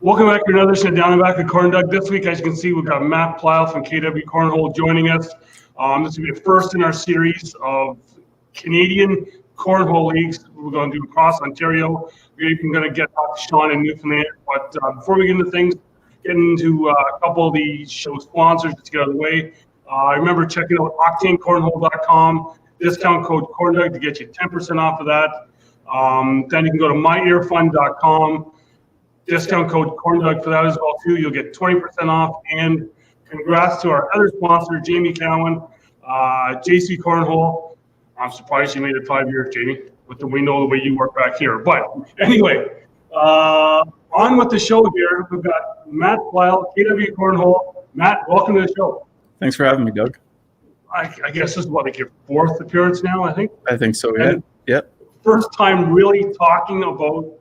Welcome back to another edition of Down and Back with CornDoug. This week, as you can see, we've got Matt Pleil from KW Cornhole joining us. This will be the first in our series of Canadian Cornhole leagues. We're going to do across Ontario. We're even going to get Sean in Newfoundland. But before we get into things, getting into a couple of the show sponsors to get out of the way. Remember checking out octanecornhole.com, discount code CornDoug to get you 10% off of that. Then you can go to myearfund.com. Discount code CornDoug for that as well too. You'll get 20% off. And congrats to our other sponsor, Jamie Cowan, JC Cornhole. I'm surprised you made it 5 years, Jamie. We know the way you work back here. But anyway, on with the show here. We've got Matt Pleil, KW Cornhole. Matt, welcome to the show. Thanks for having me, Doug. I guess this is like your fourth appearance now, I think. I think so, yeah. Yep. First time really talking about,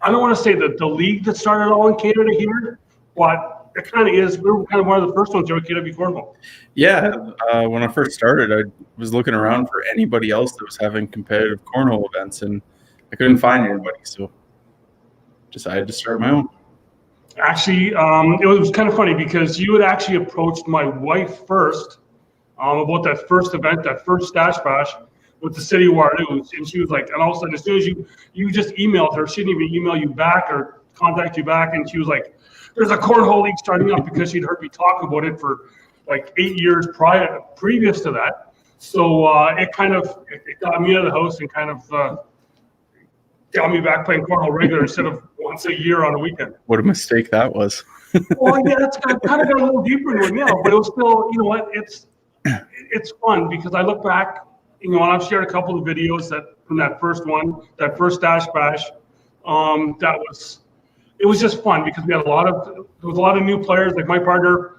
I don't want to say the league that started all in Canada here, but it kind of is. We were kind of one of the first ones here with KW Cornhole. Yeah, when I first started, I was looking around for anybody else that was having competitive cornhole events, and I couldn't find anybody, so decided to start my own. Actually, it was kind of funny because you had actually approached my wife first about that first event, that first Stash Bash with the City of Waterloo, and she was like, and all of a sudden, as soon as you just emailed her, she didn't even email you back or contact you back, and she was like, there's a cornhole league starting up, because she'd heard me talk about it for like 8 years previous to that. So it got me out of the house and kind of got me back playing cornhole regular instead of once a year on a weekend. What a mistake that was. Well, yeah, it's kind of got a little deeper into it now, but it was still, you know what, it's fun because I look back, you know, and I've shared a couple of videos from that first one, that first Dash Bash. It was just fun because we had there was a lot of new players, like my partner,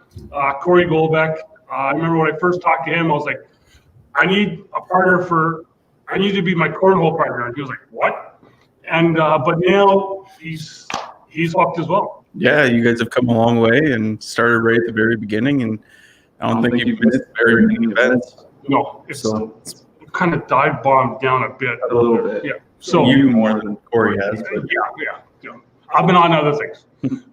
Corey Goldbeck. I remember when I first talked to him, I was like, I need to be my cornhole partner. And he was like, what? And, but now he's hooked as well. Yeah, you guys have come a long way and started right at the very beginning, and I don't think you've missed very many events. No, it's kind of dive bombed down a bit. A little bit. Yeah. So you more than Corey has. But. Yeah. I've been on other things.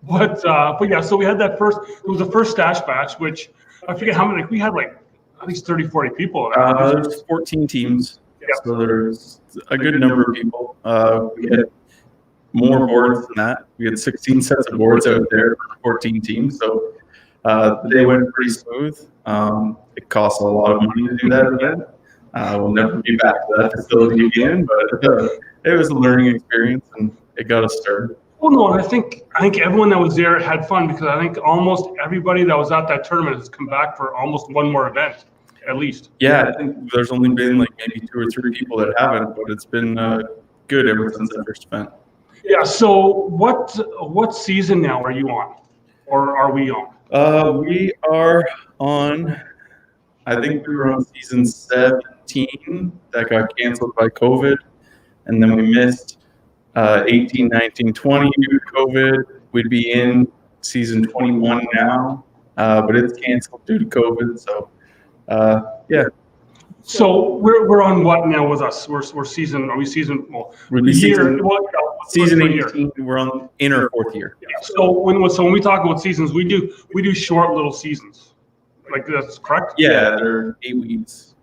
but yeah, so we had that first, it was the first Stash Batch, which I forget how many, we had like at least 30, 40 people. There's 14 teams. Yeah. So there's a good number of people. We had more boards than that. We had 16 sets of boards out there for 14 teams. So the day went pretty smooth. It costs a lot of money to do that event. We'll never be back to that facility again, but it was a learning experience and it got us started. Well, no, I think everyone that was there had fun because I think almost everybody that was at that tournament has come back for almost one more event, at least. Yeah, I think there's only been like maybe 2 or 3 people that haven't, but it's been good ever since that first event. Yeah. So what season now are you on, or are we on? We are on. I think we were on season 17 that got canceled by COVID, and then we missed 18, 19, 20 due to COVID. We'd be in season 21 now, but it's canceled due to COVID. So, yeah. So we're on what now with us? We're season. Are we season? Well, season 18. We're on in our 4th year. Yeah. So when we talk about seasons, we do short little seasons. Like that's correct? Yeah, they're 8 weeks.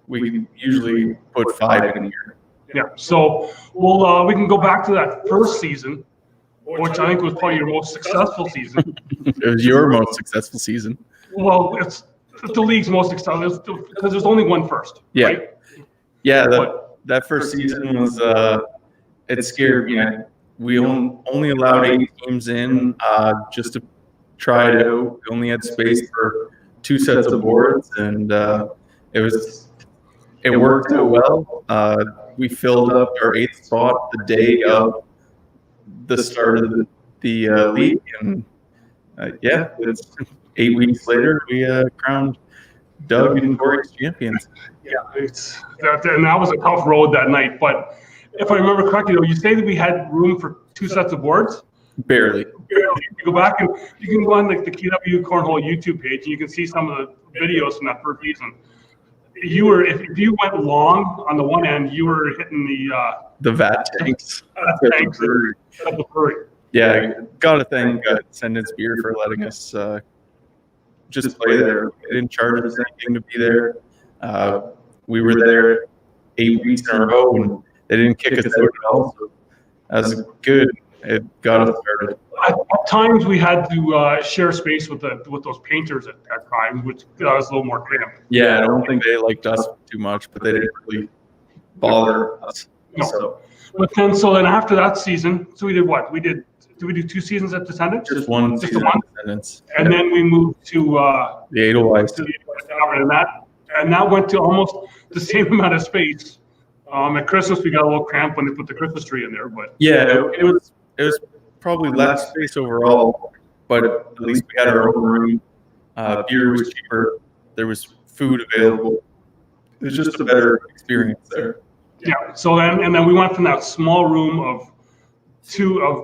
We usually put 5 in a year. Yeah. So we can go back to that first season, which I think was probably your most successful season. It was your most successful season. Well, it's the league's most successful because there's only one first. Yeah. Right? Yeah. That first season was it scared me. We only allowed 8 teams in just to try it out. We only had space for 2 sets of boards, and it worked out well. We filled up our 8th spot the day of the start of the league, and it's 8 weeks later we crowned Doug and Corey as champions. Yeah, and that was a tough road that night. But if I remember correctly, though, you say that we had room for 2 sets of boards. Barely. You go back and you can go on like the KW Cornhole YouTube page, and you can see some of the videos from that first season. If you went long on the one end, you were hitting the VAT tanks. Tanks at the brewery. Yeah, got to thank Sendance Beer for letting us just play there. They didn't charge us anything to be there. We were there 8 weeks in a row, and they didn't kick us out at all. So that was good. It got us started. At times we had to share space with those painters at times, which was a little more cramped. Yeah, I don't think they liked us too much, but they didn't really bother us. No. So, But then after that season, so we did what? Did we do 2 seasons at Descendants? just one Just season the one? of Descendants. And then we moved to The Edelweiss. and that went to almost the same amount of space. At Christmas we got a little cramped when they put the Christmas tree in there, but Yeah, it was probably less space overall, but at least we had our own room. Beer was cheaper. There was food available. It was just a better experience there. yeah. So then we went from that small room of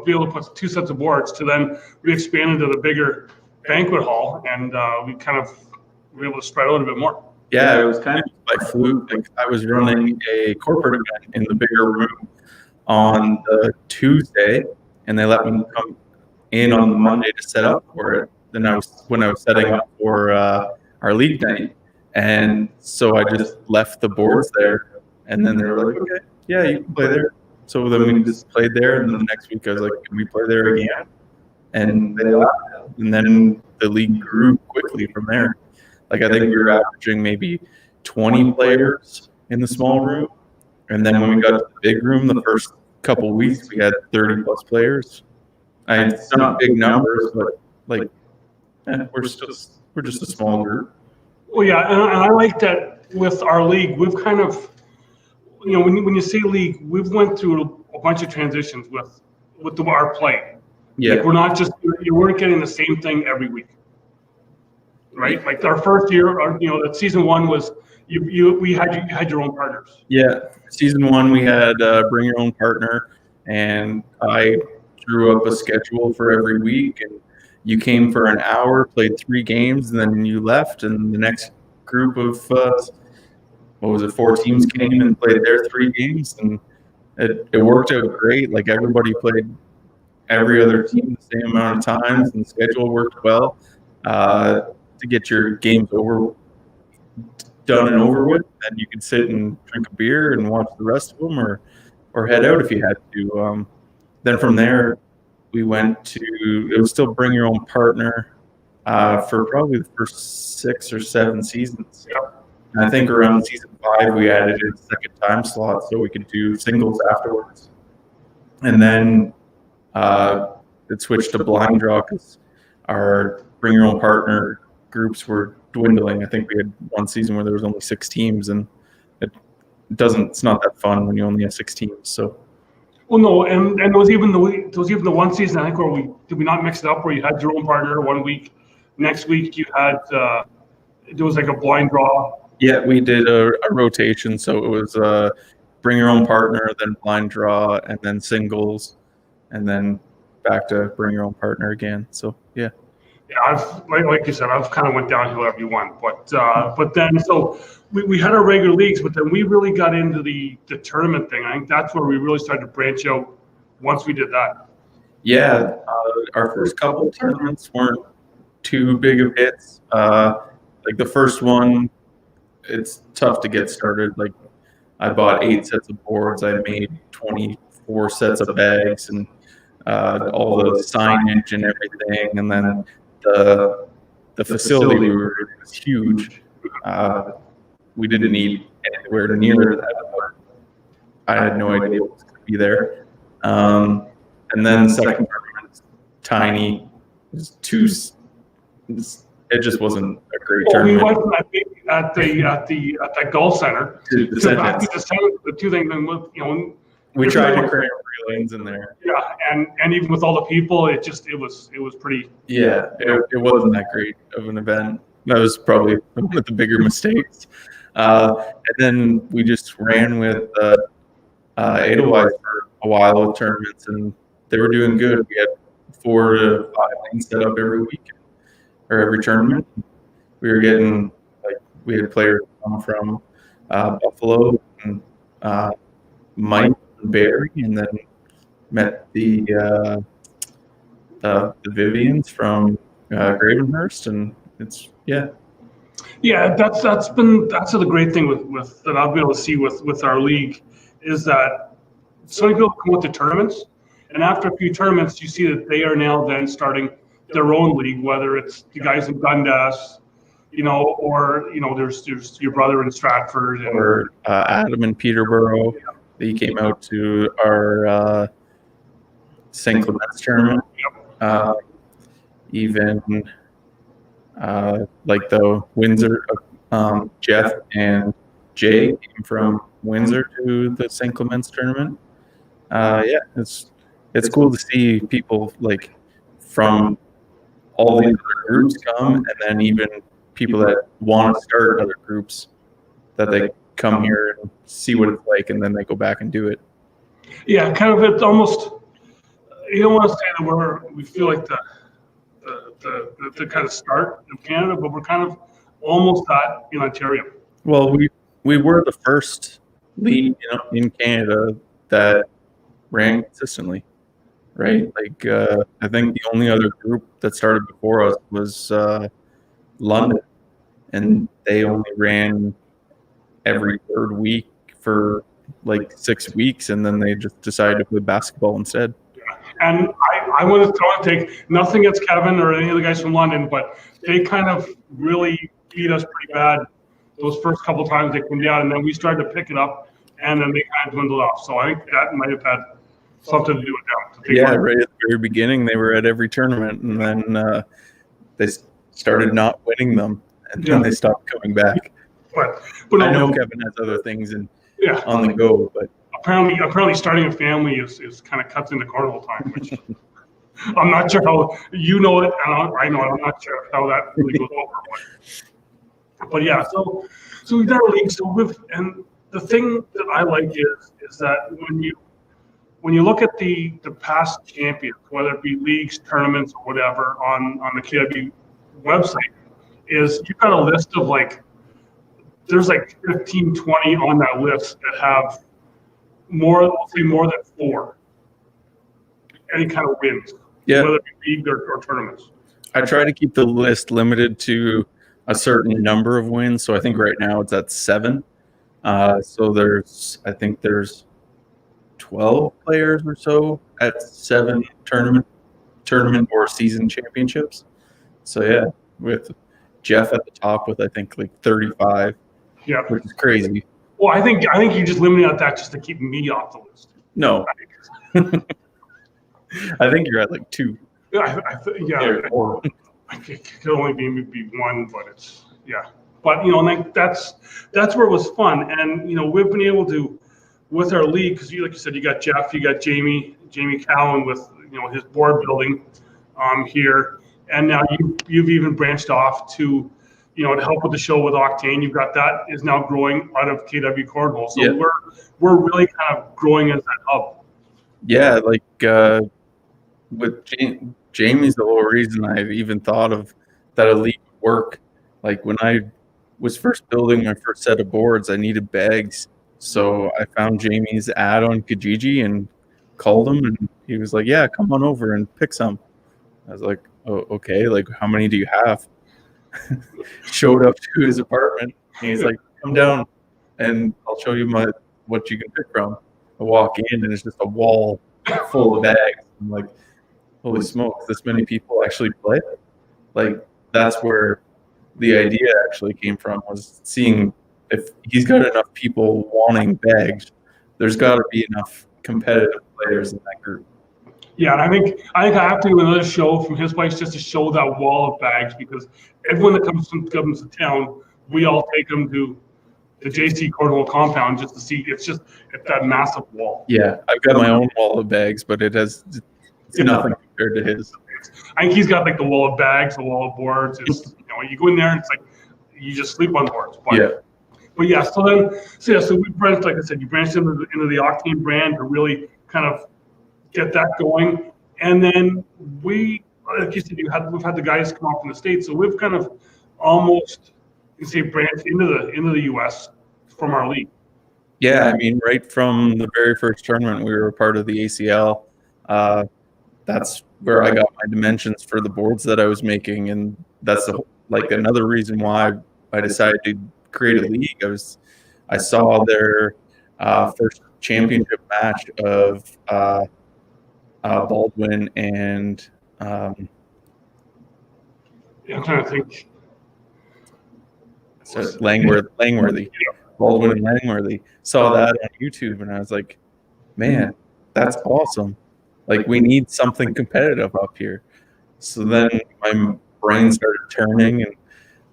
be able to put 2 sets of boards to then we expanded to the bigger banquet hall, and we kind of were able to spread out a bit more. Yeah, it was kind of by fluke. Like I was running a corporate event in the bigger room on the Tuesday, and they let me come in on the Monday to set up for it. Then when I was setting up for our league night, and so I just left the boards there, and then they were like, "Okay, yeah, you can play there." So then we just played there, and then the next week I was like, "Can we play there again?" And they allowed it. And then the league grew quickly from there. Like I think we were averaging maybe 20 players in the small room, and then when we got to the big room, the first couple weeks we had 30 plus players. It's not big numbers, but like we're just a small group. Well, yeah, and I like that with our league. We've kind of, when you say league, we've went through a bunch of transitions with our play. Yeah, Like we're not just, you weren't getting the same thing every week, right? Like our first year, that season 1 was you had your own partners. yeah. Season 1 we had bring your own partner, and I drew up a schedule for every week, and you came for an hour, played 3 games, and then you left, and the next group of 4 teams came and played their 3 games, and it worked out great. Like everybody played every other team the same amount of times, and the schedule worked well to get your games done and over with. And you could sit and drink a beer and watch the rest of them, or head out if you had to. Then from there, we went to, it was still bring your own partner for probably the first 6 or 7 seasons. And I think around season 5, we added a second time slot so we could do singles afterwards. And then it switched to blind draw because our bring your own partner groups were dwindling. I think we had one season where there was only 6 teams, and it's not that fun when you only have 6 teams. So. Well, no, and there was even the one season, I think, where we not mix it up, where you had your own partner one week, next week you had there was like a blind draw. Yeah, we did a rotation, so it was bring your own partner, then blind draw, and then singles, and then back to bring your own partner again. So yeah. Yeah, I've like you said, I've kind of went downhill every one, but then so we had our regular leagues, but then we really got into the tournament thing. I think that's where we really started to branch out once we did that. Yeah, our first couple of tournaments weren't too big of hits. Like the first one, it's tough to get started. Like I bought 8 sets of boards. I made 24 sets of bags and all the signage and everything. And then the facility we were in was huge. We didn't need anywhere near that, but I had no idea what was going to be there. And then the second tournament was tiny. It just wasn't a great tournament. We went from at the golf center to the back to the center. The 2 things, and we tried to create 3 lanes in there. Yeah, and even with all the people, it was pretty. Yeah, it wasn't that great of an event. That was probably one of the bigger mistakes. And then we just ran with Edelweiss for a while with tournaments, and they were doing good. We had 4 to 5 lanes set up every week or every tournament. We were getting we had players come from Buffalo and Mike and Barry, and then met the the Vivians from Gravenhurst, and it's Yeah, that's the great thing with that I'll be able to see with our league is that so many people come out to tournaments, and after a few tournaments, you see that they are now then starting their own league, whether it's the guys in Dundas, or there's your brother in Stratford, or Adam in Peterborough. He came out to our St. Clement's tournament. Even like the Windsor, Jeff and Jay came from Windsor to the St. Clement's tournament. It's cool to see people like from all these other groups come, and then even people that want to start other groups that they come here and see what it's like, and then they go back and do it. Yeah, kind of. It's almost, you don't want to say that we feel like the kind of start of Canada, but we're kind of almost that in Ontario. Well, we were the first league in Canada that ran consistently, right? Like I think the only other group that started before us was London, and they only ran every third week for like 6 weeks, and then they just decided to play basketball instead. And I want to take nothing against Kevin or any of the guys from London, but they kind of really beat us pretty bad those first couple of times they came down, and then we started to pick it up, and then they kind of dwindled off. So I think that might have had something to do with them. Yeah, right at the very beginning, they were at every tournament, and then they started not winning them, and then they stopped coming back. But I know Kevin has other things on the go, but apparently starting a family is kind of cuts into cornhole time, which I'm not sure how you know it, and I know it. I'm not sure how that really goes over. But yeah, so we've done our league. And the thing that I like is that when you look at the past champions, whether it be leagues, tournaments, or whatever, on the KW website, is you've got a list of there's 15, 20 on that list that have more than 4 any kind of wins, whether it be league or tournaments. I try to keep the list limited to a certain number of wins. So I think right now it's at 7. So I think there's 12 players or so at 7 tournament or season championships. So yeah, with Jeff at the top with I think 35. Yeah, which is crazy. Well, I think you just limited at that just to keep me off the list. No, I think you're at 2. Or I could only be 1, but it's But that's where it was fun, and we've been able to with our league because like you said, you got Jeff, you got Jamie Cowan with his board building here, and now you've even branched off to to help with the show with Octane. You've got that is now growing out of KW Cornhole. So we're really kind of growing as that hub. Yeah, with Jamie's the whole reason I've even thought of that a league would work. Like when I was first building my first set of boards, I needed bags. So I found Jamie's ad on Kijiji and called him, and he was like, yeah, come on over and pick some. I was like, oh, okay, how many do you have? Showed up to his apartment, and he's like, come down and I'll show you what you can pick from. I walk in and it's just a wall full of bags. I'm like, holy smokes, this many people actually play? That's where the idea actually came from, was seeing if he's got enough people wanting bags, there's got to be enough competitive players in that group. Yeah, and I think I have to do another show from his place just to show that wall of bags, because everyone that comes to town, we all take them to the JC Cornhole compound just to see. It's that massive wall. Yeah, I've got my own wall of bags, but it's nothing compared to his. I think he's got the wall of bags, the wall of boards. It's you go in there and it's you just sleep on boards. But yeah, so we branched, like I said, you branched into the Octane brand to really kind of get that going, and then we, like you said, we've had the guys come up from the States, so we've kind of almost branched into the US from our league. Yeah, I mean, right from the very first tournament, we were a part of the ACL. That's where I got my dimensions for the boards that I was making, and that's another reason why I decided to create a league. I saw their first championship match of Baldwin and I'm trying to think. so Langworthy. Baldwin and Langworthy. Saw that on YouTube, and I was like, man, that's awesome. Like, we need something competitive up here. So then my brain started turning, and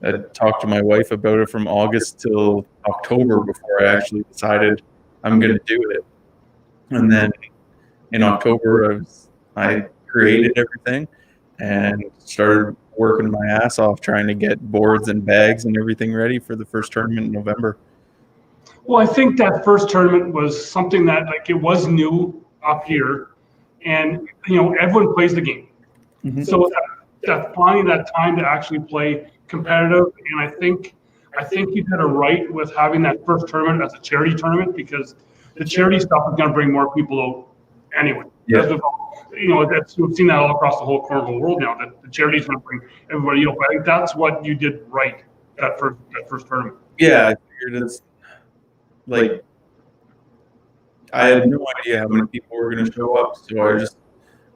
I talked to my wife about it from August till October before I actually decided I'm going to do it. And then in October, I created everything and started working my ass off trying to get boards and bags and everything ready for the first tournament in November. Well, I think that first tournament was something that, like, it was new up here, and everyone plays the game. Mm-hmm. So that finding that time to actually play competitive, and I think you did it right with having that first tournament as a charity tournament, because the charity stuff is going to bring more people out anyway. Yeah. We've seen that all across the whole cornhole world now, that the charity is going to bring everybody up. I think that's what you did right that first tournament. Yeah, I figured it's like, I had no idea how many people were going to show up, so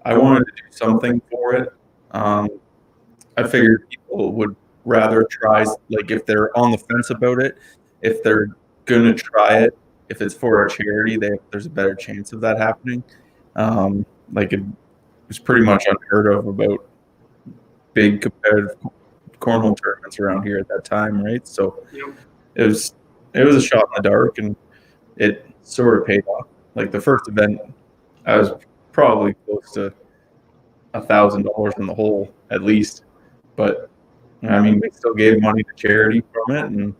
I wanted to do something for it. I figured people would rather try, like, if they're on the fence about it, if they're going to try it, if it's for a charity, there's a better chance of that happening. Like, it was pretty much unheard of about big competitive cornhole tournaments around here at that time, right? So it was a shot in the dark, and it sort of paid off. Like, the first event, I was probably close to $1,000 in the hole at least, but I mean, we still gave money to charity from it, and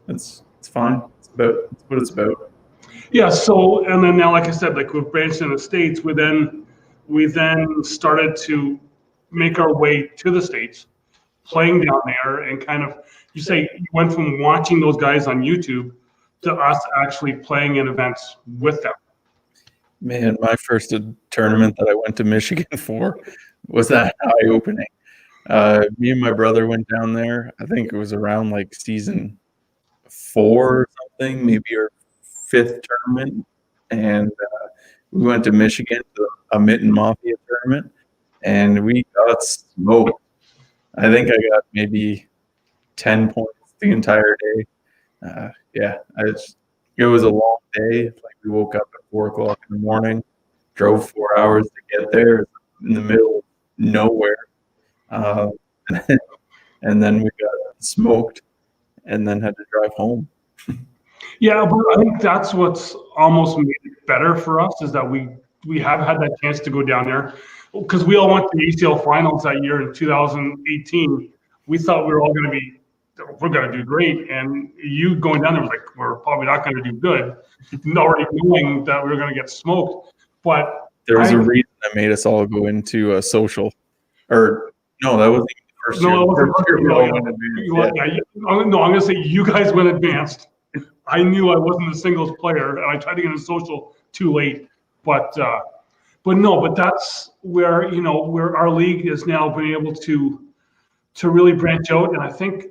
it's fine. It's what it's about. Yeah. So, and then now, like I said, like, with branched in the States, we then started to make our way to the States, playing down there, and kind of, you went from watching those guys on YouTube to us actually playing in events with them. Man, my first tournament that I went to Michigan for was that eye-opening. Me and my brother went down there. I think it was around like season 4 or something, maybe our 5th tournament. And we went to Michigan to a Mitten Mafia tournament, and we got smoked. I think I got maybe 10 points the entire day. It was a long day. Like, we woke up at 4 o'clock in the morning, drove 4 hours to get there in the middle of nowhere. And then we got smoked and then had to drive home. Yeah, but I think that's what's almost made it better for us, is that we have had that chance to go down there, because we all went to the USL Finals that year in 2018. We thought we were all going to do great, and you going down there was like, we're probably not going to do good, already knowing that we were going to get smoked. But there was a reason that made us all go into a social, or no, that wasn't even the first year. No, I'm going to say you guys went advanced. I knew I wasn't a singles player, and I tried to get in social too late. But that's where where our league is now being able to really branch out, and I think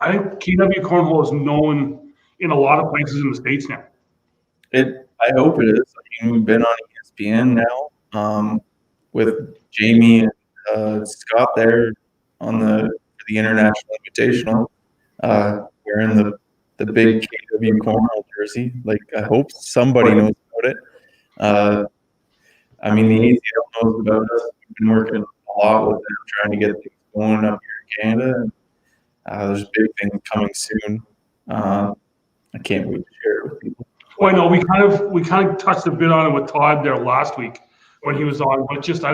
KW Cornhole is known in a lot of places in the States now. I hope it is. I mean, we've been on ESPN now with Jamie and Scott there on the International Invitational, wearing the big KW Cornhole jersey. Like, I hope somebody knows about it. I mean, the ACL knows about us. We've been working a lot with them, trying to get things going up here in Canada. There's big things coming soon. I can't wait to share it with people. Well, I know we kind of touched a bit on it with Todd there last week when he was on, but I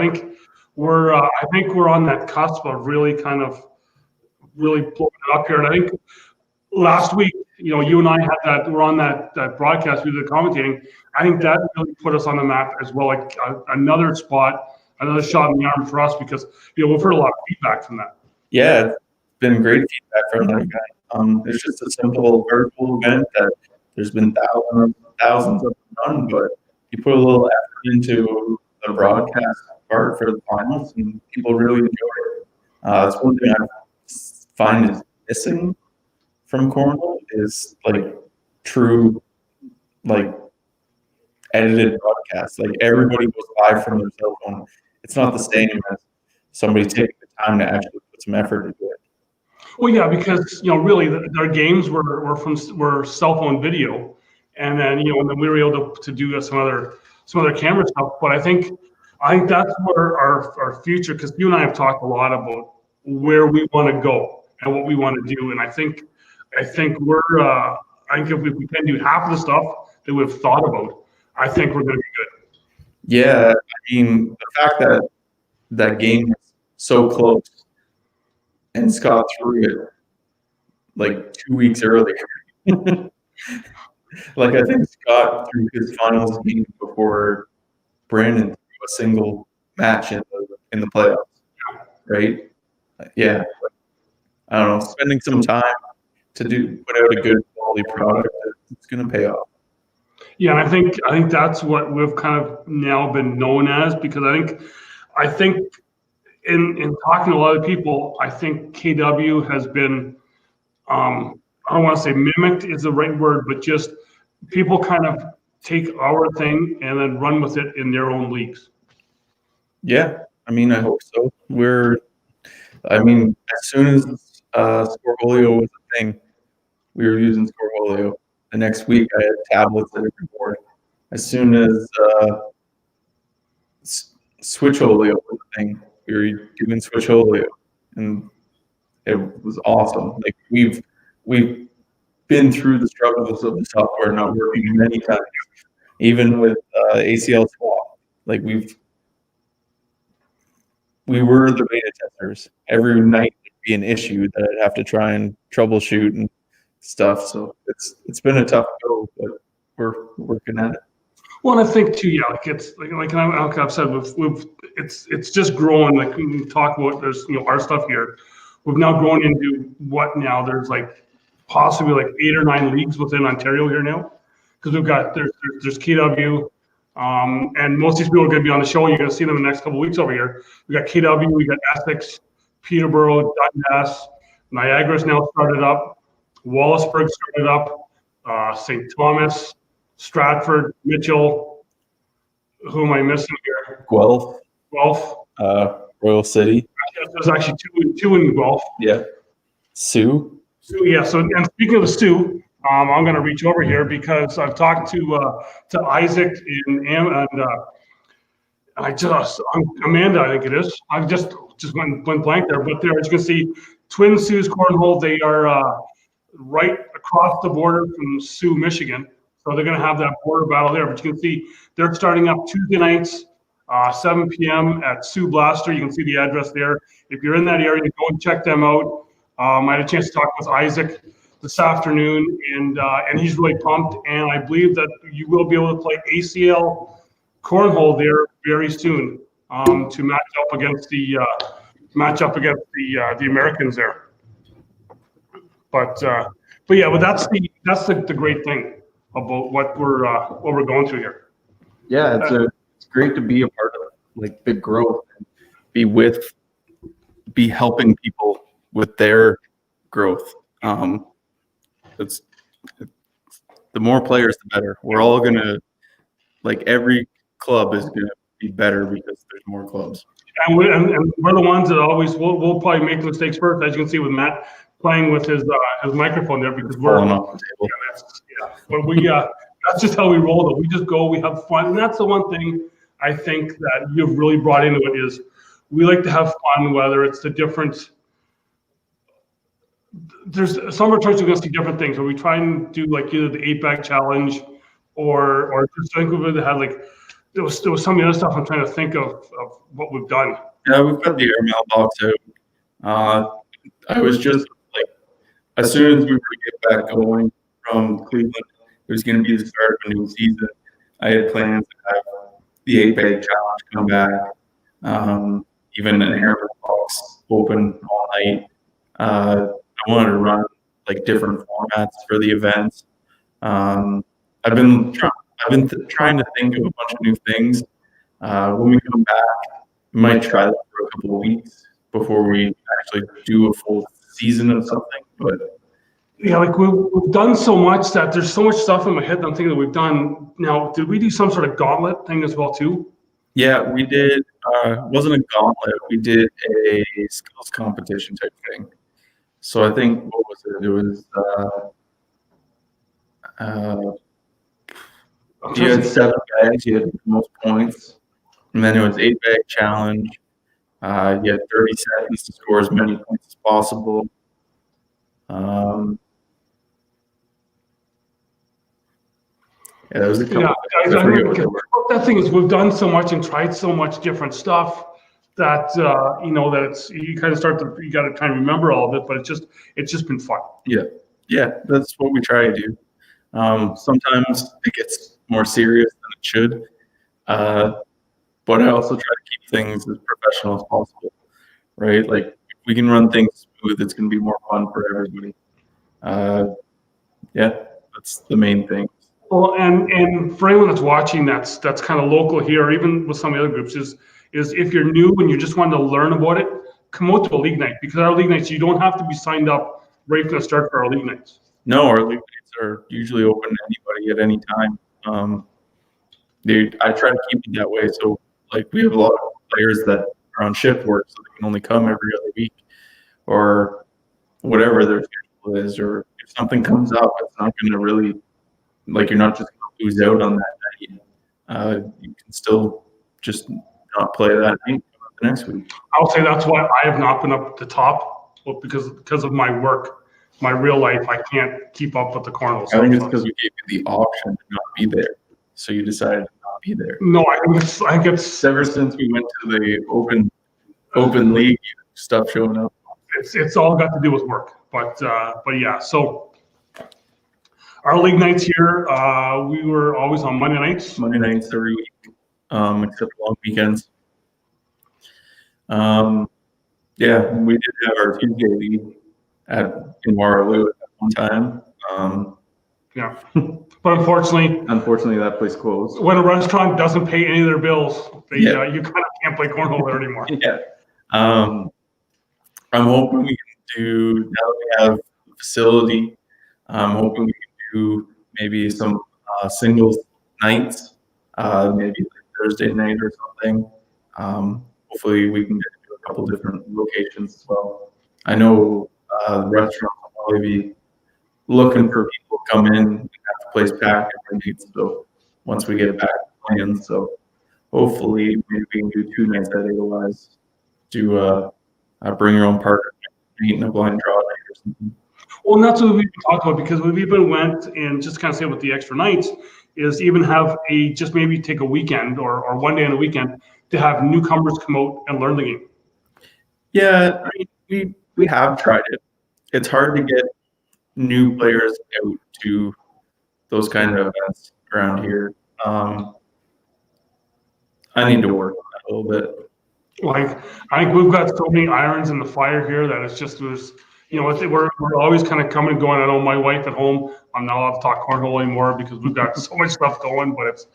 think we're on that cusp of really blowing it up here. And I think last week, you and I had we're on that broadcast, we did the commentating. I think that really put us on the map as well, like another shot in the arm for us, because we've heard a lot of feedback from that. Yeah, it's been great feedback from that guy. It's just a simple virtual event that there's been thousands of them done, but you put a little effort into the broadcast part for the finals, and people really enjoy it. It's one thing I find is missing from Cornhole is like true, like edited broadcasts. Like everybody goes live from their cell phone. It's not the same as somebody taking the time to actually put some effort into it. Well, yeah, because really, our games were cell phone video, and then and then we were able to do some other camera stuff. But I think that's where our future, because you and I have talked a lot about where we want to go and what we want to do, and I think if we can do half of the stuff that we've thought about, I think we're going to be good. Yeah, I mean the fact that that game is so close. And Scott threw it like 2 weeks earlier. Like I think Scott threw his finals game before Brandon threw a single match in the playoffs, right? Yeah, I don't know. Spending some time to put out a good quality product, it's going to pay off. Yeah, and I think that's what we've kind of now been known as, because I think. In talking to a lot of people, I think KW has been, I don't want to say mimicked is the right word, but just people kind of take our thing and then run with it in their own leagues. Yeah, I mean, I hope so. As soon as Scoreholio was a thing, we were using Scoreholio. The next week, I had tablets at every board. As soon as Switcholio was a thing, we were doing Switcholio, and it was awesome. Like we've been through the struggles of the software not working many times, even with ACL swap. Like we were the beta testers. Every night would be an issue that I'd have to try and troubleshoot and stuff. So it's been a tough go, but we're working at it. Well, and I think too, yeah, like it's like I've said, it's just growing. Like we talk about, there's our stuff here. We've now grown into what now? There's like possibly like 8 or 9 leagues within Ontario here now, because we've got there's KW, and most of these people are going to be on the show. You're going to see them in the next couple of weeks over here. We got KW, we got Essex, Peterborough, Dundas, Niagara's now started up, Wallaceburg started up, St. Thomas, Stratford, Mitchell. Who am I missing here? Guelph. Royal City. There's actually two in Guelph. Yeah. Sioux. Yeah. So, and speaking of the Sioux, I'm going to reach over here because I've talked to Isaac and Amanda, I think it is. I just went blank there, but there, as you can see, Twin Sioux Cornhole. They are right across the border from Sioux, Michigan. So they're going to have that border battle there. But you can see they're starting up Tuesday nights, 7 p.m. at Sioux Blaster. You can see the address there. If you're in that area, go and check them out. I had a chance to talk with Isaac this afternoon, and he's really pumped. And I believe that you will be able to play ACL Cornhole there very soon to match up against the Americans there. But that's the great thing about what we're going through here. Yeah, it's great to be a part of like the growth and be helping people with their growth. It's the more players, the better. We're all gonna, like, every club is gonna be better because there's more clubs. And we're the ones that always we'll probably make the mistakes first, as you can see with Matt playing with his microphone there, because we're falling off the table. But that's just how we roll though. We just go, we have fun. And that's the one thing I think that you've really brought into it is we like to have fun, whether it's the different, there's some of our tournaments are going to see different things, where we try and do like either the 8-bag challenge or just think of it had like, there was some of the other stuff I'm trying to think of what we've done. Yeah, we've got the air mailbox out. I was just like, as soon as we were to get back going from Cleveland, it was going to be the start of a new season. I had plans to have the 8-bag challenge come back, even an air mailbox open all night. I wanted to run like different formats for the events. I've been trying to think of a bunch of new things. When we come back, We might try that for a couple of weeks before we actually do a full season of something. But yeah, like we've done so much that there's so much stuff in my head that I'm thinking that we've done. Now, did we do some sort of gauntlet thing as well too? yeah, we did. It wasn't a gauntlet. We did a skills competition type thing. So I think what was it? It was you had 7 bags. You had the most points, and then it was 8-bag challenge. You had 30 seconds to score as many points as possible. Yeah, there was a couple. Yeah, that thing is we've done so much and tried so much different stuff that that it's you kind of you got to kind of remember all of it, but it's just been fun. Yeah, that's what we try to do. Sometimes it gets more serious than it should, but I also try to keep things as professional as possible, right? Like if we can run things smooth, it's going to be more fun for everybody. Yeah, that's the main thing. Well, and for anyone that's watching, that's kind of local here, or even with some of the other groups, is if you're new and you just want to learn about it, come out to a league night, because our league nights, you don't have to be signed up right from the start for our league nights. No, our league nights are usually open to anybody at any time. I try to keep it that way. So like we have a lot of players that are on shift work, so they can only come every other week or whatever their schedule is, or if something comes up, it's not going to really, like you're not just going to lose out on that night. You can still just not play that night the next week. I'll say that's why I have not been up at the top, well, because of my work, my real life. I can't keep up with the cornhole. I think it's because we gave you the option to not be there, so you decided to not be there. No, I think it's ever since we went to the open league, stuff showing up. It's all got to do with work, but yeah. So our league nights here, we were always on Monday nights. Monday nights every week, except long weekends. Yeah, we did have our Tuesday league in Waterloo at one time. Yeah, but unfortunately, that place closed. When a restaurant doesn't pay any of their bills, you kind of can't play cornhole there anymore. Yeah. I'm hoping we can do, now that we have a facility, I'm hoping we can do maybe some singles nights, maybe like Thursday night or something. Hopefully we can get to a couple different locations as well. I know the restaurant will probably be looking for people to come in and have the place packed every night. So once we get back playing, so hopefully maybe we can do 2 nights at otherwise. Do bring your own partner, meet in a blind draw night or something. Well, and that's what we've been talking about, because we've even went and just kind of say with the extra nights is even have just maybe take a weekend or one day on a weekend to have newcomers come out and learn the game. Yeah, I mean, we have tried it. It's hard to get new players out to those kind of events around here. I need to work on that a little bit. Like, I think we've got so many irons in the fire here that it's just we're always kind of coming and going. I know my wife at home, I'm not allowed to talk cornhole anymore because we've got so much stuff going, but it's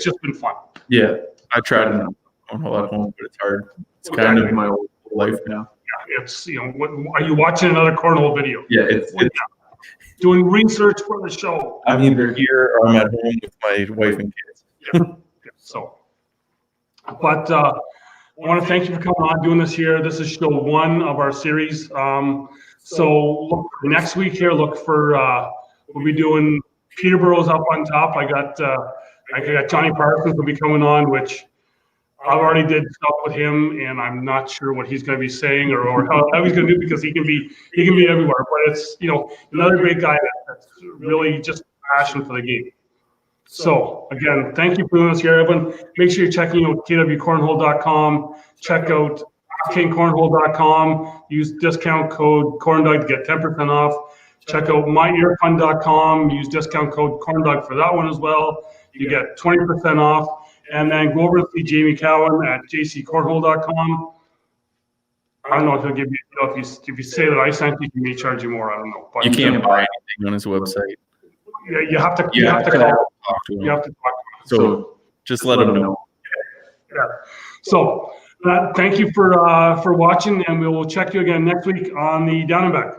just been fun. Yeah, I try to not cornhole at home, but it's hard. It's kind of my whole life now. Yeah, it's what are you watching another cornhole video? Yeah, it's doing research for the show. I'm either here or I'm at home with my wife and kids. Yeah. So, but I want to thank you for coming on, doing this here. This is show 1 of our series. So look for next week here. Look for we'll be doing Peterborough's up on top. I got Johnny Parsons will be coming on, which I've already did stuff with him, and I'm not sure what he's going to be saying or how he's going to do, because he can be everywhere. But it's another great guy that's really just passion for the game. So again, thank you for doing this here, everyone. Make sure you're checking out KWCornhole.com. Check out KingCornhole.com. Use discount code CornDoug to get 10% off. Check out MyEarFund.com. Use discount code CornDoug for that one as well. You get 20% off. And then go over to see Jamie Cowan at jccornhole.com. I don't know if he'll give you, if you say that I sent you, he may charge you more. I don't know. But you can't buy anything on his website. Yeah, you have to talk to him. So just let him know. Yeah. So thank you for watching, and we will check you again next week on the Down and Back.